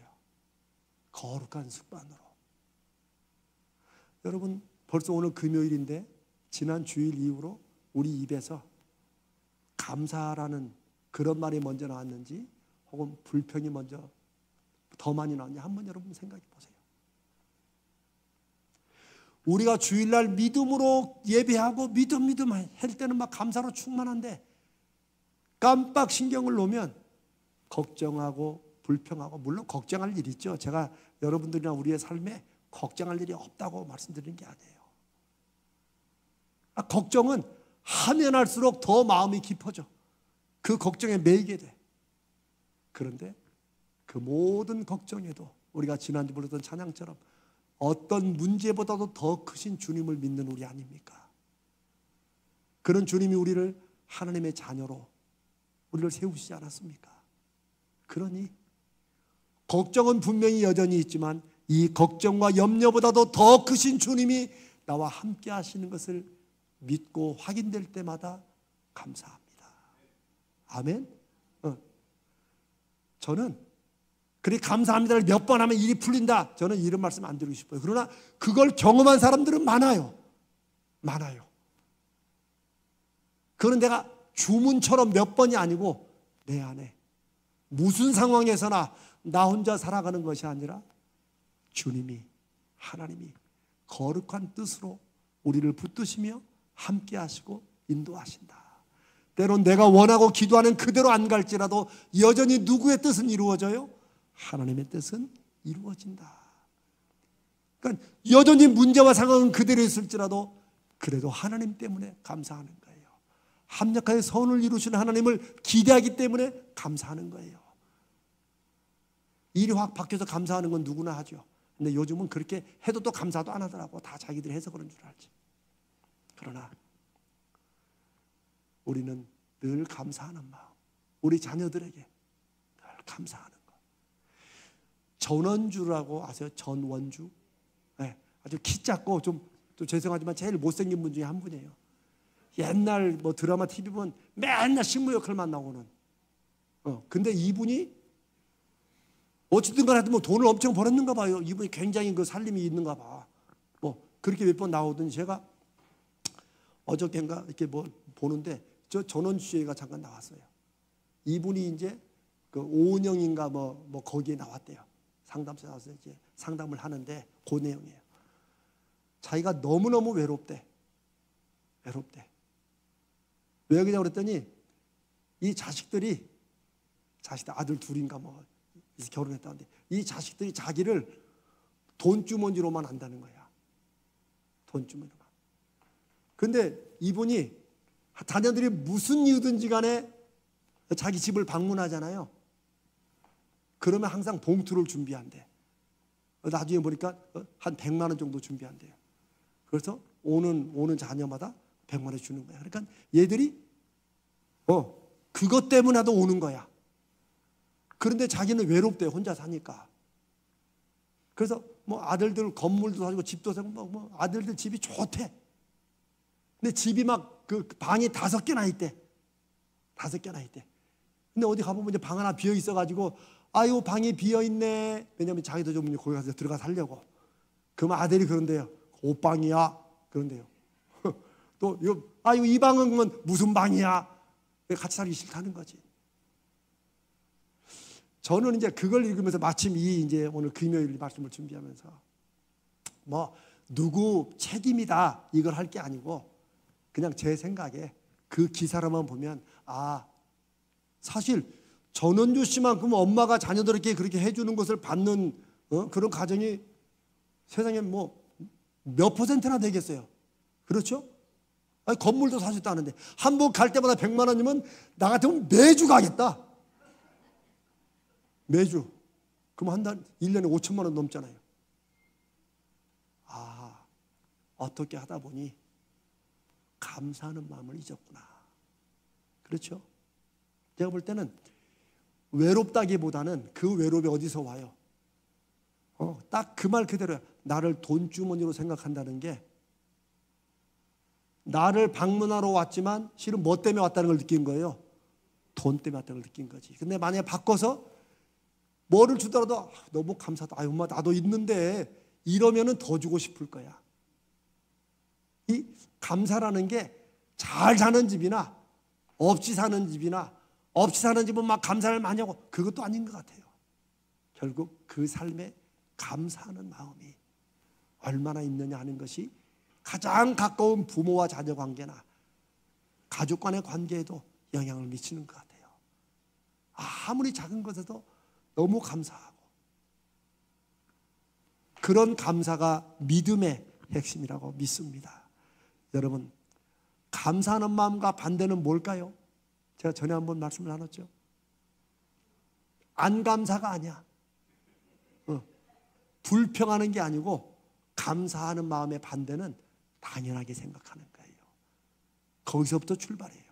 거룩한 습관으로. 여러분 벌써 오늘 금요일인데 지난 주일 이후로 우리 입에서 감사라는 그런 말이 먼저 나왔는지 혹은 불평이 먼저 더 많이 나왔는지 한번 여러분 생각해 보세요. 우리가 주일날 믿음으로 예배하고 믿음 할 때는 막 감사로 충만한데 깜빡 신경을 놓으면 걱정하고 불평하고, 물론 걱정할 일이 있죠. 제가 여러분들이나 우리의 삶에 걱정할 일이 없다고 말씀드리는 게 아니에요. 걱정은 하면 할수록 더 마음이 깊어져. 그 걱정에 매이게 돼. 그런데 그 모든 걱정에도 우리가 지난주 불렀던 찬양처럼 어떤 문제보다도 더 크신 주님을 믿는 우리 아닙니까? 그런 주님이 우리를 하나님의 자녀로 우리를 세우시지 않았습니까? 그러니 걱정은 분명히 여전히 있지만 이 걱정과 염려보다도 더 크신 주님이 나와 함께 하시는 것을 믿고 확인될 때마다 감사합니다. 아멘. 저는 그렇게 감사합니다를 몇 번 하면 일이 풀린다, 저는 이런 말씀 안 드리고 싶어요. 그러나 그걸 경험한 사람들은 많아요. 그건 내가 주문처럼 몇 번이 아니고 내 안에 무슨 상황에서나 나 혼자 살아가는 것이 아니라 주님이, 하나님이 거룩한 뜻으로 우리를 붙드시며 함께 하시고 인도하신다. 때론 내가 원하고 기도하는 그대로 안 갈지라도 여전히 누구의 뜻은 이루어져요? 하나님의 뜻은 이루어진다. 그러니까 여전히 문제와 상황은 그대로 있을지라도 그래도 하나님 때문에 감사하는 거예요. 합력하여 선을 이루시는 하나님을 기대하기 때문에 감사하는 거예요. 일이 확 바뀌어서 감사하는 건 누구나 하죠. 근데 요즘은 그렇게 해도 또 감사도 안 하더라고. 다 자기들이 해서 그런 줄 알지. 그러나 우리는 늘 감사하는 마음, 우리 자녀들에게 늘 감사하는 것. 전원주라고 아세요? 전원주. 네, 아주 키 작고 좀 죄송하지만 제일 못생긴 분 중에 한 분이에요. 옛날 뭐 드라마 TV 보면 맨날 식물 역할만 나오는. 근데 이분이 어쨌든 간에 뭐 돈을 엄청 벌었는가 봐요. 이분이 굉장히 그 살림이 있는가 봐. 뭐 그렇게 몇 번 나오더니 제가 어저께인가 이렇게 뭐 보는데 저 전원주의가 잠깐 나왔어요. 이분이 이제 그 오은영인가 뭐 거기에 나왔대요. 상담소에 나와서 이제 상담을 하는데 그 내용이에요. 자기가 너무너무 외롭대. 왜 그러냐고 그랬더니 이 자식들 아들 둘인가 뭐 결혼했다는데 이 자식들이 자기를 돈주머니로만 안다는 거야. 돈주머니로만. 근데 이분이 자녀들이 무슨 이유든지 간에 자기 집을 방문하잖아요. 그러면 항상 봉투를 준비한대. 나중에 보니까 한 100만 원 정도 준비한대요. 그래서 오는 자녀마다 100만 원 주는 거야. 그러니까 얘들이 그것 때문에도 오는 거야. 그런데 자기는 외롭대. 혼자 사니까. 그래서 뭐 아들들 건물도 사주고 집도 사고 뭐 아들들 집이 좋대. 근데 집이 막 그 방이 5개나 있대. 5개나 있대. 근데 어디 가보면 이제 방 하나 비어 있어가지고 아유 방이 비어 있네. 왜냐면 자기도 좀 거기 가서 들어가 살려고. 그러면 아들이 그런데요. 옷방이야. 그런데요. 또 이거 아유 이 방은 그러면 무슨 방이야. 같이 살기 싫다는 거지. 저는 이제 그걸 읽으면서 마침 이제 오늘 금요일 말씀을 준비하면서 뭐 누구 책임이다 이걸 할 게 아니고 그냥 제 생각에 그 기사로만 보면 사실 전원주 씨만큼 엄마가 자녀들에게 그렇게 해주는 것을 받는 그런 가정이 세상에 뭐 몇 퍼센트나 되겠어요. 그렇죠? 아니, 건물도 사셨다는데 한 번 갈 때마다 100만 원이면 나 같으면 매주 가겠다. 매주. 그럼 한 달 1년에 5천만 원 넘잖아요. 어떻게 하다 보니 감사하는 마음을 잊었구나. 그렇죠? 제가 볼 때는 외롭다기보다는 그 외로움이 어디서 와요? 딱 그 말 그대로야. 나를 돈주머니로 생각한다는 게 나를 방문하러 왔지만 실은 뭐 때문에 왔다는 걸 느낀 거예요? 돈 때문에 왔다는 걸 느낀 거지. 근데 만약에 바꿔서 뭐를 주더라도 너무 감사하다. 엄마 나도 있는데 이러면은 더 주고 싶을 거야. 이 감사라는 게 잘 사는 집이나 없이 사는 집이나 없이 사는 집은 막 감사를 많이 하고 그것도 아닌 것 같아요. 결국 그 삶에 감사하는 마음이 얼마나 있느냐 하는 것이 가장 가까운 부모와 자녀 관계나 가족 간의 관계에도 영향을 미치는 것 같아요. 아무리 작은 것에도 너무 감사하고 그런 감사가 믿음의 핵심이라고 믿습니다. 여러분 감사하는 마음과 반대는 뭘까요? 제가 전에 한번 말씀을 나눴죠. 안 감사가 아니야. 불평하는 게 아니고 감사하는 마음의 반대는 당연하게 생각하는 거예요. 거기서부터 출발해요.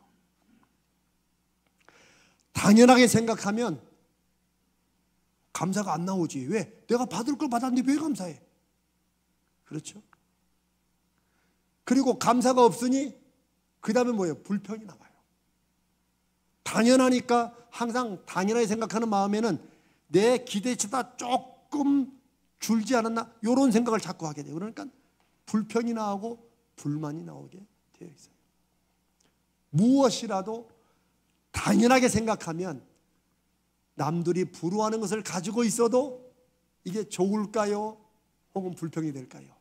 당연하게 생각하면 감사가 안 나오지. 왜? 내가 받을 걸 받았는데 왜 감사해? 그렇죠? 그리고 감사가 없으니 그 다음에 뭐예요? 불평이 나와요. 당연하니까 항상 당연하게 생각하는 마음에는 내 기대치보다 조금 줄지 않았나? 이런 생각을 자꾸 하게 돼요. 그러니까 불평이 나오고 불만이 나오게 되어 있어요. 무엇이라도 당연하게 생각하면 남들이 부러워하는 것을 가지고 있어도 이게 좋을까요? 혹은 불평이 될까요?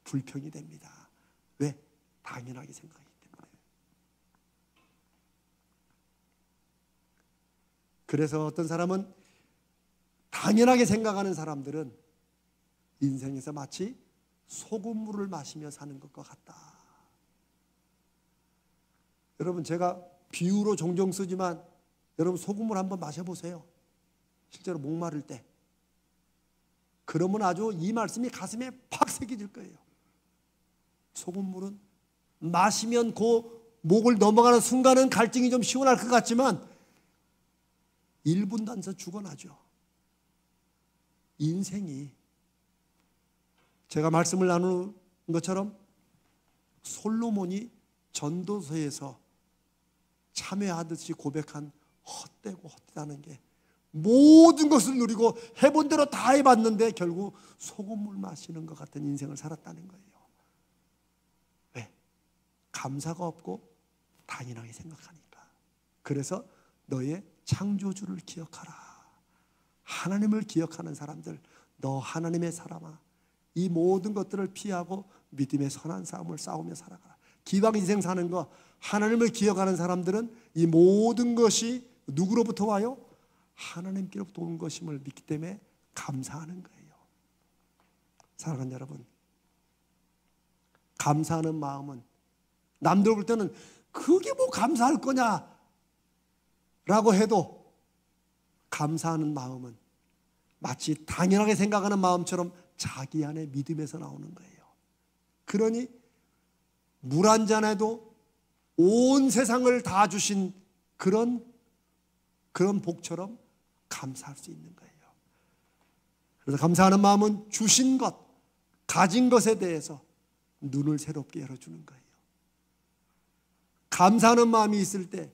불평이 됩니다. 왜? 당연하게 생각하기 때문에. 그래서 어떤 사람은 당연하게 생각하는 사람들은 인생에서 마치 소금물을 마시며 사는 것과 같다. 여러분 제가 비유로 종종 쓰지만 여러분 소금물 한번 마셔보세요. 실제로 목마를 때. 그러면 아주 이 말씀이 가슴에 팍 새겨질 거예요. 소금물은 마시면 그 목을 넘어가는 순간은 갈증이 좀 시원할 것 같지만 1분도 안 돼서 죽어나죠. 인생이 제가 말씀을 나누는 것처럼 솔로몬이 전도서에서 참회하듯이 고백한 헛되고 헛되다는 게 모든 것을 누리고 해본 대로 다 해봤는데 결국 소금물 마시는 것 같은 인생을 살았다는 거예요. 왜? 감사가 없고 당연하게 생각하니까. 그래서 너의 창조주를 기억하라. 하나님을 기억하는 사람들, 너 하나님의 사람아, 이 모든 것들을 피하고 믿음의 선한 싸움을 싸우며 살아가라. 기왕 인생 사는 거, 하나님을 기억하는 사람들은 이 모든 것이 누구로부터 와요? 하나님께로부터 온 것임을 믿기 때문에 감사하는 거예요. 사랑하는 여러분, 감사하는 마음은 남들 볼 때는 그게 뭐 감사할 거냐 라고 해도 감사하는 마음은 마치 당연하게 생각하는 마음처럼 자기 안에 믿음에서 나오는 거예요. 그러니 물 한 잔에도 온 세상을 다 주신 그런 복처럼 감사할 수 있는 거예요. 그래서 감사하는 마음은 주신 것, 가진 것에 대해서 눈을 새롭게 열어주는 거예요. 감사하는 마음이 있을 때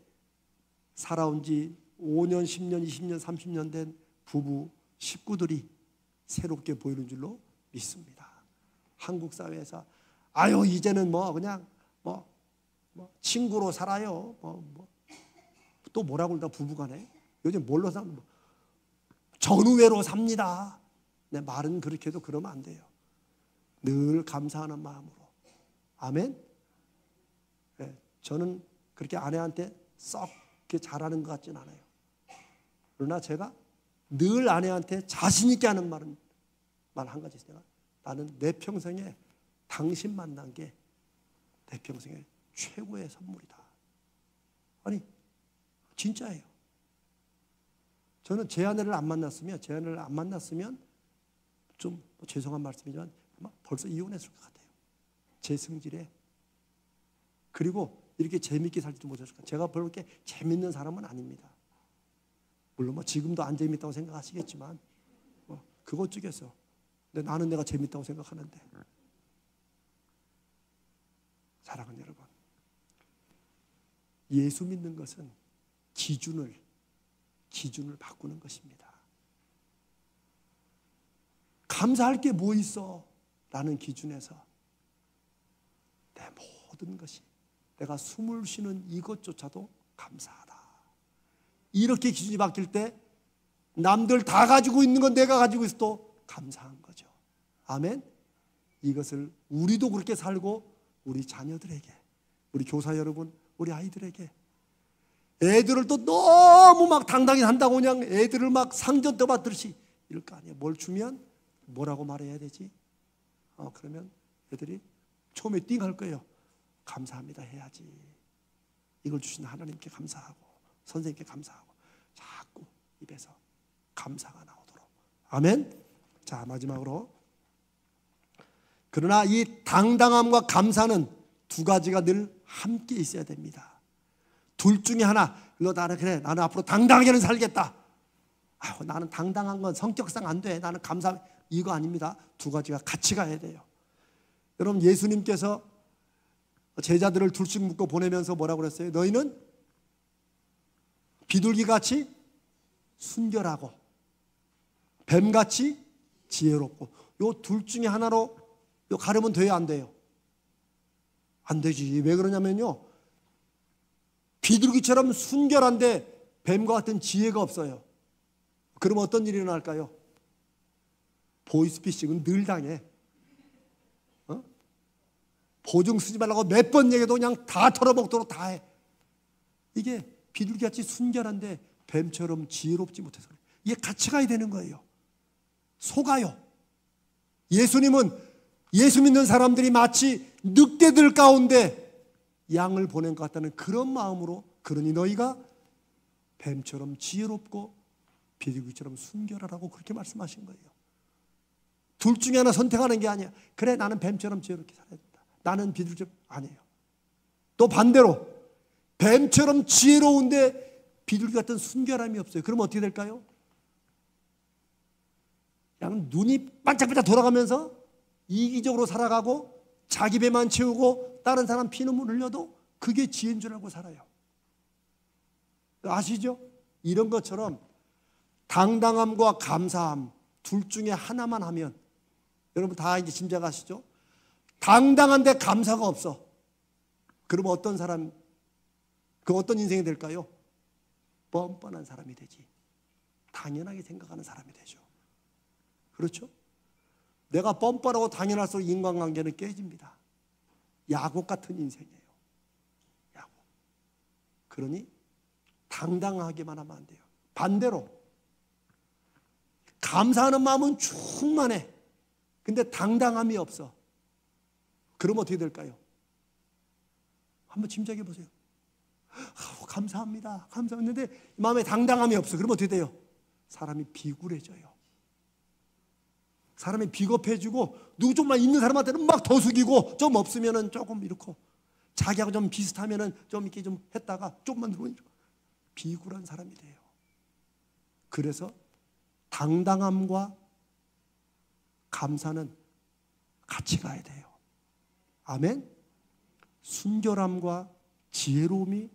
살아온 지 5년, 10년, 20년, 30년 된 부부, 식구들이 새롭게 보이는 줄로 믿습니다. 한국 사회에서 아유 이제는 그냥 친구로 살아요. 또 뭐라고 그러다 부부간에 요즘 뭘로 사는 전우회로 삽니다. 내 말은 그렇게 해도 그러면 안 돼요. 늘 감사하는 마음으로. 아멘. 네, 저는 그렇게 아내한테 썩 잘하는 것 같진 않아요. 그러나 제가 늘 아내한테 자신 있게 하는 말 한 가지 있어요. 나는 내 평생에 당신 만난 게 내 평생에 최고의 선물이다. 아니 진짜예요. 저는 제 아내를 안 만났으면 좀 죄송한 말씀이지만 벌써 이혼했을 것 같아요. 제 성질에. 그리고 이렇게 재밌게 살지도 못했을 것 같아요. 제가 별로 그렇게 재밌는 사람은 아닙니다. 물론 지금도 안 재밌다고 생각하시겠지만 그것 쪽에서 근데 나는 내가 재밌다고 생각하는데. 사랑하는 여러분, 예수 믿는 것은 기준을 바꾸는 것입니다. 감사할 게 뭐 있어? 라는 기준에서 내 모든 것이, 내가 숨을 쉬는 이것조차도 감사하다. 이렇게 기준이 바뀔 때 남들 다 가지고 있는 건 내가 가지고 있어도 감사한 거죠. 아멘. 이것을 우리도 그렇게 살고 우리 자녀들에게, 우리 교사 여러분, 우리 아이들에게, 애들을 또 너무 당당히 한다고 그냥 애들을 상전 떠받들듯이 이럴 거 아니에요. 뭘 주면 뭐라고 말해야 되지? 그러면 애들이 처음에 띵 할 거예요. 감사합니다 해야지. 이걸 주신 하나님께 감사하고 선생님께 감사하고 자꾸 입에서 감사가 나오도록. 아멘. 자, 마지막으로, 그러나 이 당당함과 감사는 두 가지가 늘 함께 있어야 됩니다. 둘 중에 하나, 나는 앞으로 당당하게는 살겠다. 나는 당당한 건 성격상 안 돼. 나는 감사, 이거 아닙니다. 두 가지가 같이 가야 돼요. 여러분, 예수님께서 제자들을 둘씩 묶어 보내면서 뭐라고 그랬어요? 너희는 비둘기같이 순결하고 뱀같이 지혜롭고. 요 둘 중에 하나로 가르면 돼요, 안 돼요? 안 되지. 왜 그러냐면요, 비둘기처럼 순결한데 뱀과 같은 지혜가 없어요. 그럼 어떤 일이 일어날까요? 보이스피싱은 늘 당해. 보증 쓰지 말라고 몇 번 얘기해도 그냥 다 털어먹도록 다 해. 이게 비둘기같이 순결한데 뱀처럼 지혜롭지 못해서 그래요. 이게 같이 가야 되는 거예요. 속아요. 예수님은 예수 믿는 사람들이 마치 늑대들 가운데 양을 보낸 것 같다는 그런 마음으로, 그러니 너희가 뱀처럼 지혜롭고 비둘기처럼 순결하라고 그렇게 말씀하신 거예요. 둘 중에 하나 선택하는 게 아니야. 그래, 나는 뱀처럼 지혜롭게 살아야 된다. 나는 비둘기처럼. 아니에요. 또 반대로 뱀처럼 지혜로운데 비둘기 같은 순결함이 없어요. 그럼 어떻게 될까요? 그냥 눈이 반짝반짝 돌아가면서 이기적으로 살아가고 자기 배만 채우고 다른 사람 피눈물 흘려도 그게 지혜인 줄 알고 살아요. 아시죠? 이런 것처럼 당당함과 감사함 둘 중에 하나만 하면, 여러분 다 이제 짐작하시죠? 당당한데 감사가 없어. 그러면 어떤 사람, 어떤 인생이 될까요? 뻔뻔한 사람이 되지. 당연하게 생각하는 사람이 되죠. 그렇죠? 내가 뻔뻔하고 당연할수록 인간관계는 깨집니다. 야곱 같은 인생이에요. 야곱. 그러니 당당하게만 하면 안 돼요. 반대로 감사하는 마음은 충만해. 근데 당당함이 없어. 그럼 어떻게 될까요? 한번 짐작해 보세요. 감사합니다. 감사했는데 마음에 당당함이 없어. 그럼 어떻게 돼요? 사람이 비굴해져요. 사람이 비겁해지고, 누구 좀만 있는 사람한테는 막 더 숙이고, 좀 없으면은 조금 이렇고, 자기하고 좀 비슷하면은 좀 이렇게 좀 했다가 조금만 들어오면 비굴한 사람이 돼요. 그래서 당당함과 감사는 같이 가야 돼요. 아멘. 순결함과 지혜로움이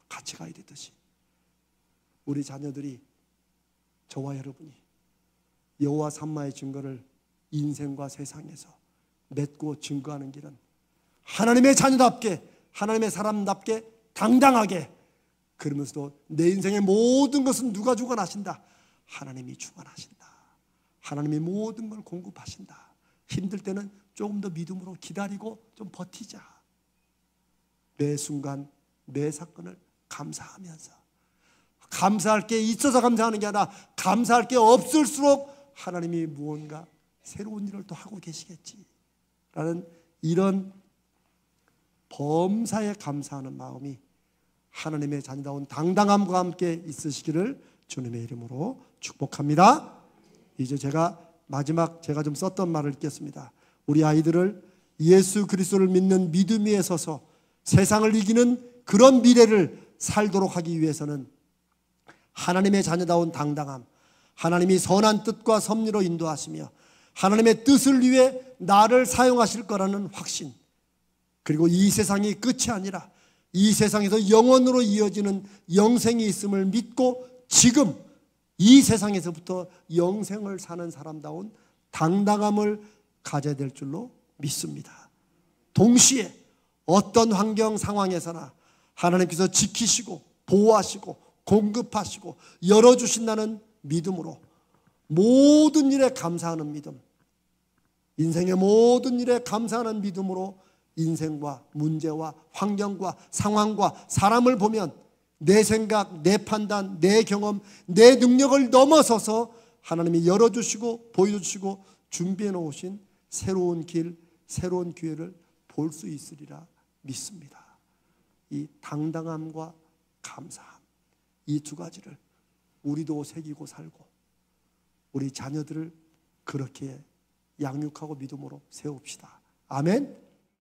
같이 가야 되듯이, 우리 자녀들이, 저와 여러분이 여호와 삼마의 증거를 인생과 세상에서 맺고 증거하는 길은 하나님의 자녀답게, 하나님의 사람답게 당당하게, 그러면서도 내 인생의 모든 것은 누가 주관하신다? 하나님이 주관하신다. 하나님이 모든 걸 공급하신다. 힘들 때는 조금 더 믿음으로 기다리고 좀 버티자. 매 순간 매 사건을 감사하면서, 감사할 게 있어서 감사하는 게 아니라 감사할 게 없을수록 하나님이 무언가 새로운 일을 또 하고 계시겠지 라는 이런 범사에 감사하는 마음이 하나님의 자녀다운 당당함과 함께 있으시기를 주님의 이름으로 축복합니다. 이제 마지막 제가 좀 썼던 말을 읽겠습니다. 우리 아이들을 예수 그리스도를 믿는 믿음 위에 서서 세상을 이기는 그런 미래를 살도록 하기 위해서는 하나님의 자녀다운 당당함, 하나님이 선한 뜻과 섭리로 인도하시며 하나님의 뜻을 위해 나를 사용하실 거라는 확신, 그리고 이 세상이 끝이 아니라 이 세상에서 영원으로 이어지는 영생이 있음을 믿고 지금 이 세상에서부터 영생을 사는 사람다운 당당함을 가져야 될 줄로 믿습니다. 동시에 어떤 환경 상황에서나 하나님께서 지키시고 보호하시고 공급하시고 열어주신다는 믿음으로 모든 일에 감사하는 믿음, 인생의 모든 일에 감사하는 믿음으로 인생과 문제와 환경과 상황과 사람을 보면 내 생각, 내 판단, 내 경험, 내 능력을 넘어서서 하나님이 열어주시고 보여주시고 준비해 놓으신 새로운 길, 새로운 기회를 볼 수 있으리라 믿습니다. 이 당당함과 감사함, 이 두 가지를 우리도 새기고 살고 우리 자녀들을 그렇게 양육하고 믿음으로 세웁시다. 아멘.